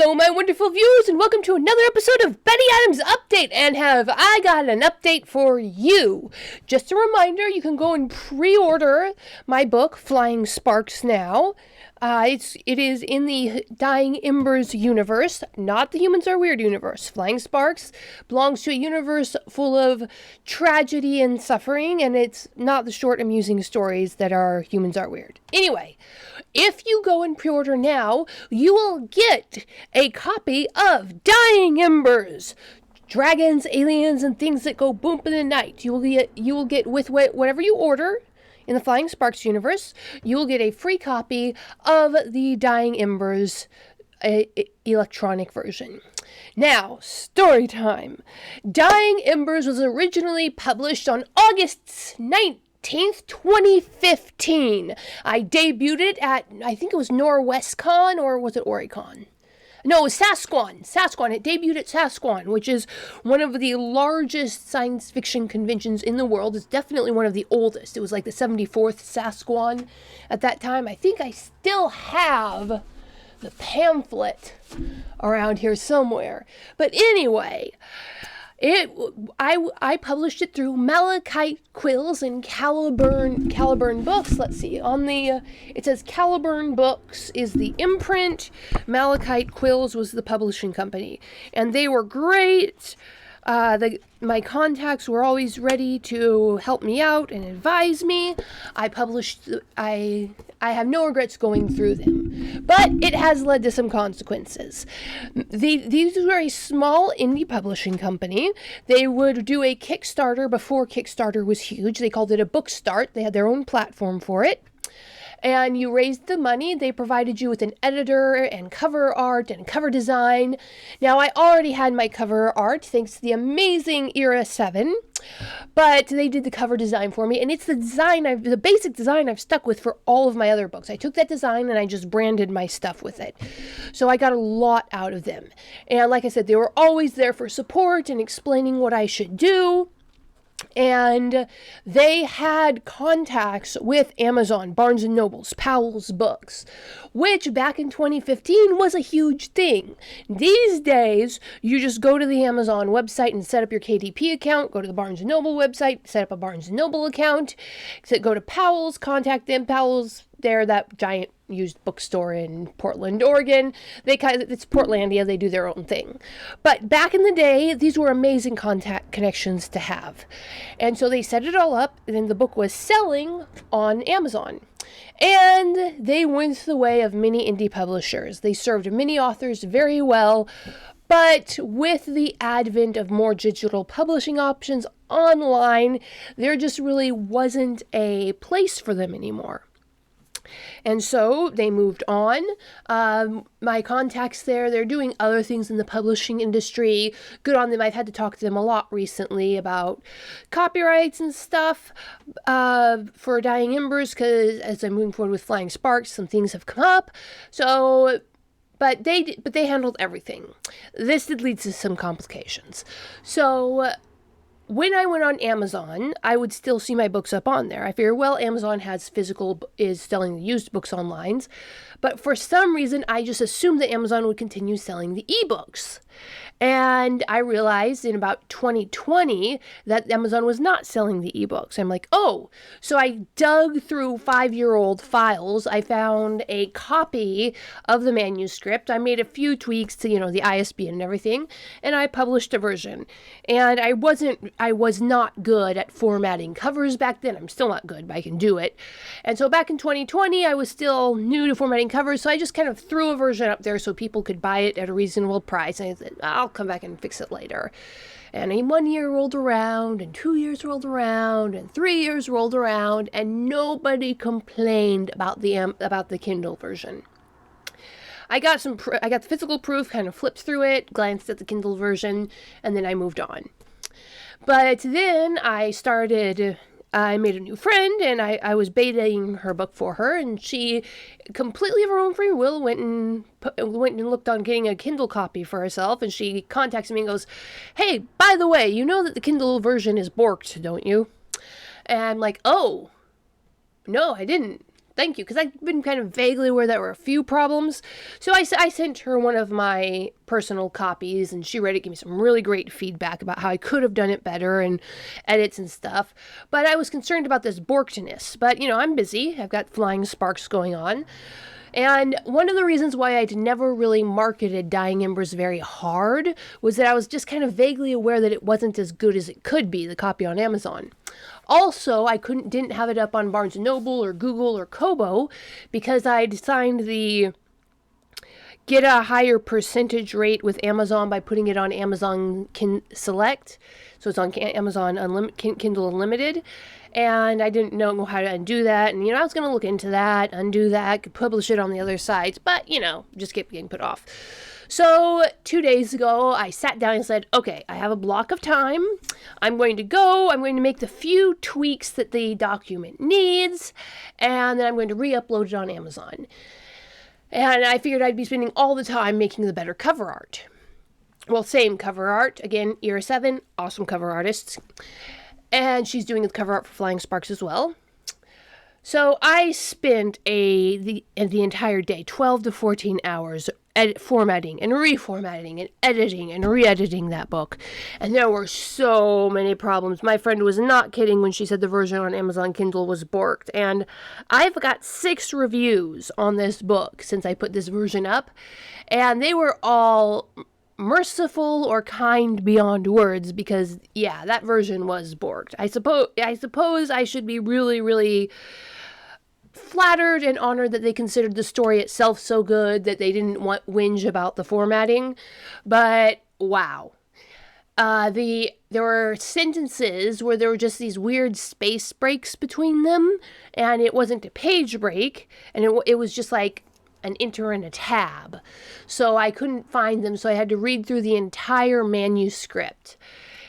Hello, my wonderful viewers, and welcome to another episode of Betty Adams Update. And have I got an update for you? Just a reminder, you can go and pre-order my book, Flying Sparks, now. It is in the Dying Embers universe, not the Humans Are Weird universe. Flying Sparks belongs to a universe full of tragedy and suffering, and it's not the short, amusing stories that are Humans Are Weird. Anyway, if you go and pre-order now, you will get a copy of Dying Embers. Dragons, aliens, and things that go boom in the night. You will get with whatever you order in the Flying Sparks universe, you will get a free copy of the Dying Embers electronic version. Now, story time. Dying Embers was originally published on August 19th, 2015. I debuted it at, I think it was NorwestCon, or was it Oricon? No, it was Sasquan. It debuted at Sasquan, which is one of the largest science fiction conventions in the world. It's definitely one of the oldest. It was like the 74th Sasquan at that time. I think I still have the pamphlet around here somewhere. But anyway, I published it through Malachite Quills and Caliburn Books. Let's see, it says Caliburn Books is the imprint, Malachite Quills was the publishing company, and they were great. My contacts were always ready to help me out and advise me. I have no regrets going through them, but it has led to some consequences. These were a small indie publishing company. They would do a Kickstarter before Kickstarter was huge. They called it a book start. They had their own platform for it. And you raised the money. They provided you with an editor and cover art and cover design. Now, I already had my cover art thanks to the amazing Era 7, but they did the cover design for me, and it's the basic design I've stuck with for all of my other books. I took that design and I just branded my stuff with it. So I got a lot out of them. And like I said, they were always there for support and explaining what I should do. And they had contacts with Amazon, Barnes & Noble's, Powell's Books, which back in 2015 was a huge thing. These days, you just go to the Amazon website and set up your KDP account, go to the Barnes & Noble website, set up a Barnes & Noble account, go to Powell's, contact them. Powell's, they're that giant used bookstore in Portland, Oregon. It's Portlandia, they do their own thing. But back in the day, these were amazing contact connections to have. And so they set it all up, and then the book was selling on Amazon. And they went the way of many indie publishers. They served many authors very well, but with the advent of more digital publishing options online, there just really wasn't a place for them anymore. And so they moved on. My contacts there, they're doing other things in the publishing industry. Good on them. I've had to talk to them a lot recently about copyrights and stuff for Dying Embers, because as I'm moving forward with Flying Sparks, some things have come up. So, but they handled everything. This did lead to some complications. So when I went on Amazon, I would still see my books up on there. I figure, well, Amazon is selling the used books online. But for some reason, I just assumed that Amazon would continue selling the ebooks. And I realized in about 2020 that Amazon was not selling the ebooks. I'm like, oh. So I dug through 5-year-old files. I found a copy of the manuscript. I made a few tweaks to, the ISBN and everything. And I published a version. And I was not good at formatting covers back then. I'm still not good, but I can do it. And so back in 2020, I was still new to formatting covers. So I just kind of threw a version up there so people could buy it at a reasonable price. And I said, I'll come back and fix it later. And 1 year rolled around, and 2 years rolled around, and 3 years rolled around, and nobody complained about the Kindle version. I got the physical proof, kind of flipped through it, glanced at the Kindle version, and then I moved on. But then I made a new friend, and I was betaing her book for her, and she, completely of her own free will, went and looked on getting a Kindle copy for herself, and she contacts me and goes, hey, by the way, you know that the Kindle version is Borked, don't you? And I'm like, oh, no, I didn't. thank you, because I've been kind of vaguely aware there were a few problems. So I sent her one of my personal copies, and she read it, gave me some really great feedback about how I could have done it better and edits and stuff. But I was concerned about this borkedness. But, I'm busy. I've got flying sparks going on. And one of the reasons why I'd never really marketed Dying Embers very hard was that I was just kind of vaguely aware that it wasn't as good as it could be, the copy on Amazon. Also, I didn't have it up on Barnes & Noble or Google or Kobo because I'd signed the get a higher percentage rate with Amazon by putting it on Amazon Select. So it's on Amazon Kindle Unlimited. And I didn't know how to undo that. And, I was going to look into that, undo that, could publish it on the other sites. But, just kept getting put off. So 2 days ago, I sat down and said, okay, I have a block of time. I'm going to make the few tweaks that the document needs. And then I'm going to re-upload it on Amazon. And I figured I'd be spending all the time making the better cover art. Well, same cover art. Again, Era 7, awesome cover artists. And she's doing the cover art for Flying Sparks as well. So I spent the entire day, 12 to 14 hours, formatting and reformatting and editing and re-editing that book. And there were so many problems. My friend was not kidding when she said the version on Amazon Kindle was borked. And I've got 6 reviews on this book since I put this version up. And they were all merciful or kind beyond words because, yeah, that version was borked. I suppose I should be really, really flattered and honored that they considered the story itself so good that they didn't whinge about the formatting. But, wow. There were sentences where there were just these weird space breaks between them, and it wasn't a page break, and it was just like an enter and a tab. So I couldn't find them, so I had to read through the entire manuscript.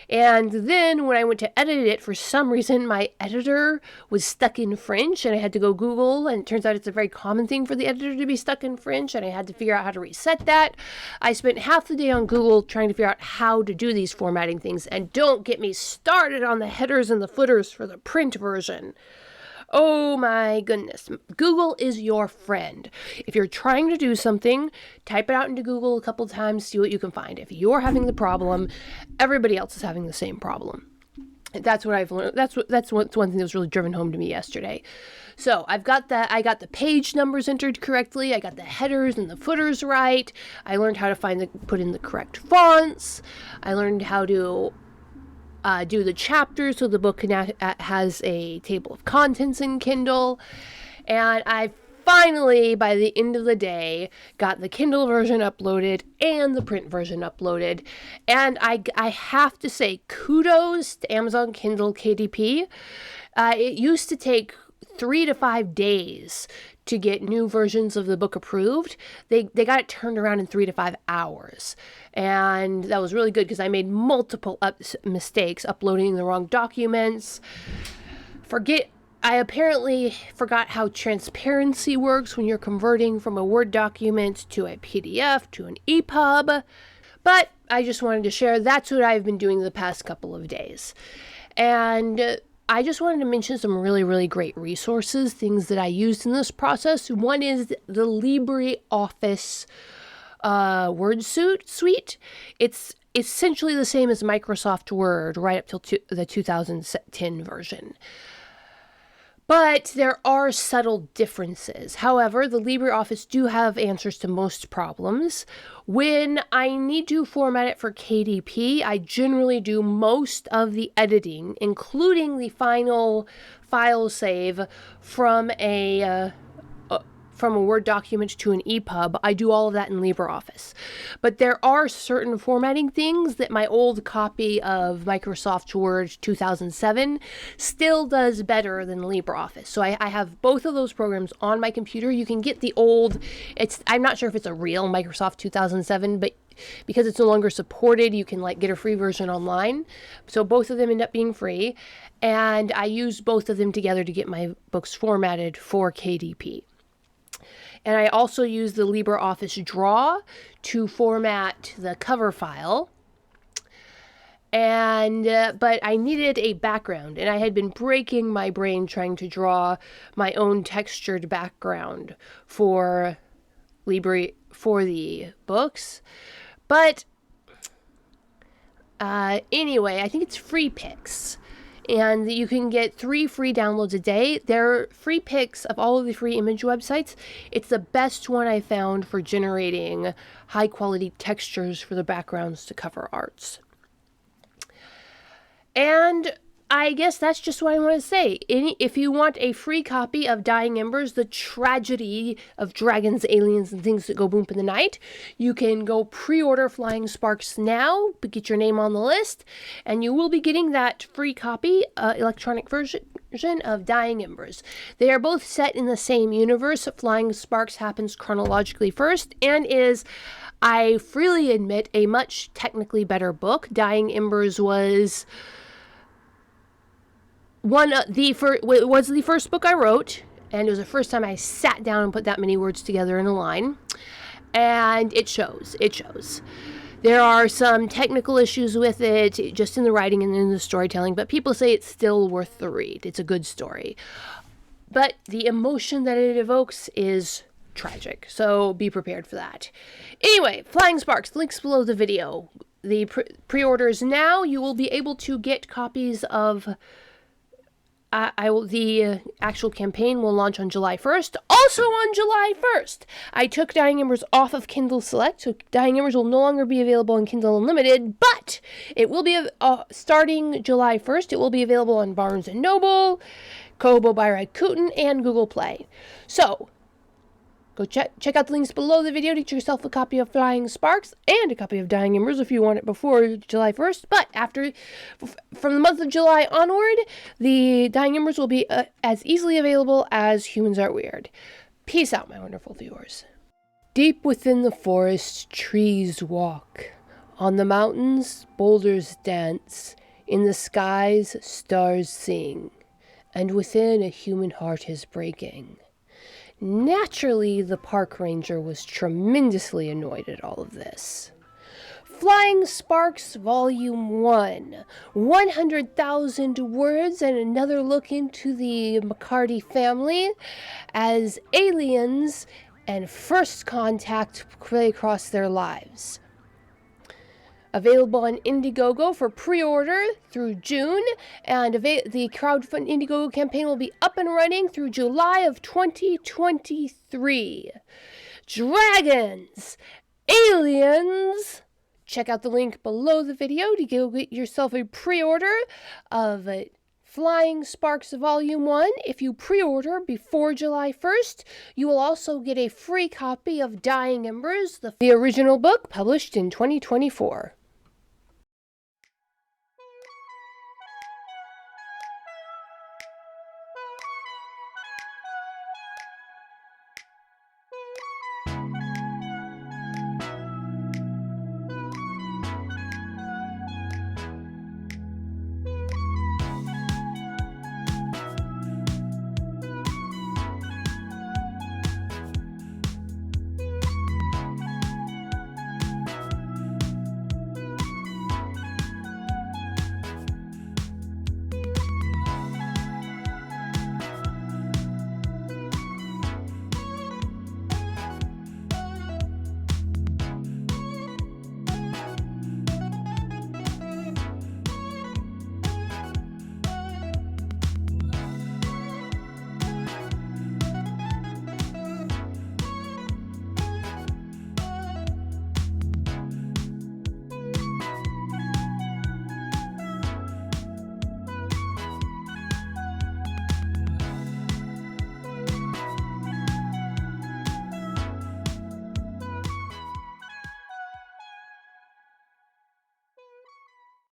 And then when I went to edit it, for some reason, my editor was stuck in French, and I had to go Google, and it turns out it's a very common thing for the editor to be stuck in French, and I had to figure out how to reset that. I spent half the day on Google trying to figure out how to do these formatting things, and don't get me started on the headers and the footers for the print version. Oh my goodness. Google is your friend. If you're trying to do something, type it out into Google a couple times, see what you can find. If you're having the problem, everybody else is having the same problem. That's what I've learned. That's one thing that was really driven home to me yesterday. So I got the page numbers entered correctly. I got the headers and the footers right. I learned how to put in the correct fonts. I learned how to do the chapters so the book has a table of contents in Kindle. And I finally, by the end of the day, got the Kindle version uploaded and the print version uploaded. And I have to say kudos to Amazon Kindle KDP. It used to take 3 to 5 days to get new versions of the book approved. They got it turned around in 3 to 5 hours. And that was really good because I made multiple mistakes uploading the wrong documents. I apparently forgot how transparency works when you're converting from a Word document to a PDF to an EPUB. But I just wanted to share that's what I've been doing the past couple of days. And I just wanted to mention some really, really great resources, things that I used in this process. One is the LibreOffice Word suite. It's essentially the same as Microsoft Word right up till the 2010 version. But there are subtle differences. However, the LibreOffice do have answers to most problems. When I need to format it for KDP, I generally do most of the editing, including the final file save from a Word document to an EPUB. I do all of that in LibreOffice. But there are certain formatting things that my old copy of Microsoft Word 2007 still does better than LibreOffice. So I have both of those programs on my computer. You can get the old, I'm not sure if it's a real Microsoft 2007, but because it's no longer supported, you can get a free version online. So both of them end up being free. And I use both of them together to get my books formatted for KDP. And I also use the LibreOffice Draw to format the cover file. And but I needed a background, and I had been breaking my brain trying to draw my own textured background for the books. But anyway, I think it's free picks, and you can get 3 free downloads a day. They're free picks of all of the free image websites. It's the best one I found for generating high quality textures for the backgrounds to cover arts. And I guess that's just what I want to say. If you want a free copy of Dying Embers, the tragedy of dragons, aliens, and things that go boom in the night, you can go pre-order Flying Sparks now, get your name on the list, and you will be getting that free copy, electronic version of Dying Embers. They are both set in the same universe. Flying Sparks happens chronologically first and is, I freely admit, a much technically better book. Dying Embers was the first book I wrote, and it was the first time I sat down and put that many words together in a line, and it shows. There are some technical issues with it, just in the writing and in the storytelling, but people say it's still worth the read. It's a good story. But the emotion that it evokes is tragic, so be prepared for that. Anyway, Flying Sparks, links below the video. The pre-orders now, you will be able to get copies of the actual campaign will launch on July 1st. Also on July 1st, I took Dying Embers off of Kindle Select, so Dying Embers will no longer be available on Kindle Unlimited, but it will be, starting July 1st, it will be available on Barnes & Noble, Kobo by Rakuten, and Google Play. So, go check out the links below the video to get yourself a copy of Flying Sparks and a copy of Dying Embers if you want it before July 1st. But from the month of July onward, the Dying Embers will be as easily available as Humans Are Weird. Peace out, my wonderful viewers. Deep within the forest, trees walk. On the mountains, boulders dance. In the skies, stars sing. And within, a human heart is breaking. Naturally, the park ranger was tremendously annoyed at all of this. Flying Sparks Volume 1, 100,000 words and another look into the McCarty family as aliens and first contact play across their lives. Available on Indiegogo for pre-order through June, and the crowdfund Indiegogo campaign will be up and running through July of 2023. Dragons! Aliens! Check out the link below the video to go get yourself a pre-order of Flying Sparks Volume 1. If you pre-order before July 1st, you will also get a free copy of Dying Embers, the original book published in 2024.